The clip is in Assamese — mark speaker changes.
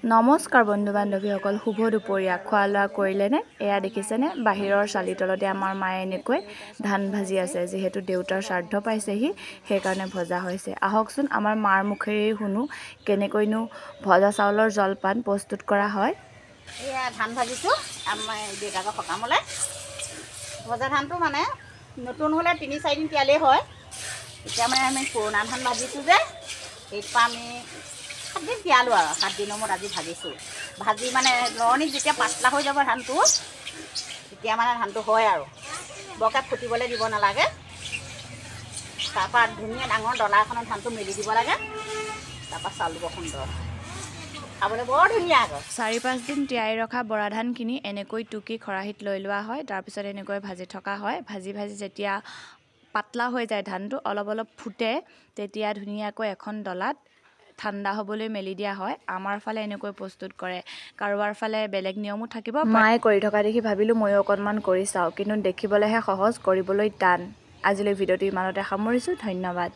Speaker 1: নমস্কাৰ বন্ধু বান্ধৱীসকল, শুভ দুপৰীয়া। খোৱা লোৱা কৰিলেনে? এয়া দেখিছেনে, বাহিৰৰ চালি তলতে আমাৰ মায়ে এনেকৈ ধান ভাজি আছে। যিহেতু দেউতাৰ শ্ৰাদ্ধ পাইছেহি, সেইকাৰণে ভজা হৈছে। আহকচোন আমাৰ মাৰ মুখেৰেই শুনো কেনেকৈনো ভজা চাউলৰ জলপান প্ৰস্তুত কৰা হয়।
Speaker 2: এয়া ধান ভাজিছোঁ আমাৰ দেউতাকৰ সকামলৈ। ভজা ধানটো মানে নতুন হ'লে ৩-৪ দিন তিয়ালেই হয়। এতিয়া মানে আমি পুৰণা ধান ভাজিছোঁ যে, সেইটোপা আমি 7 দিন তিয়ালোঁ আৰু 7 দিনৰ মূৰত আজি ভাজিছোঁ। ভাজি মানে লৰণিত যেতিয়া পাতলা হৈ যাব ধানটো, তেতিয়া মানে ধানটো হয় আৰু বৰকৈ ফুটিবলৈ দিব নালাগে। তাৰপৰা ধুনীয়া ডাঙৰ ডলা এখনত ধানটো মেলি দিব লাগে। তাৰপৰা চাউল দিব সুন্দৰ, খাবলৈ বৰ ধুনীয়া আকৌ।
Speaker 1: 4-5 দিন তিয়াই ৰখা বৰা ধানখিনি এনেকৈ টুকি খৰাহিত লৈ লোৱা হয়। তাৰপিছত এনেকৈ ভাজি থকা হয়। ভাজি যেতিয়া পাতলা হৈ যায় ধানটো, অলপ ফুটে, তেতিয়া ধুনীয়াকৈ এখন ডলাত ঠাণ্ডা হ'বলৈ মেলি দিয়া হয়। আমাৰ ফালে এনেকৈ প্ৰস্তুত কৰে, কাৰোবাৰ ফালে বেলেগ নিয়মো থাকিব। মায়ে কৰি থকা দেখি ভাবিলোঁ ময়ো অকণমান কৰি চাওঁ, কিন্তু দেখিবলৈহে সহজ, কৰিবলৈ টান। আজিলৈ ভিডিঅ'টো ইমানতে সামৰিছোঁ। ধন্যবাদ।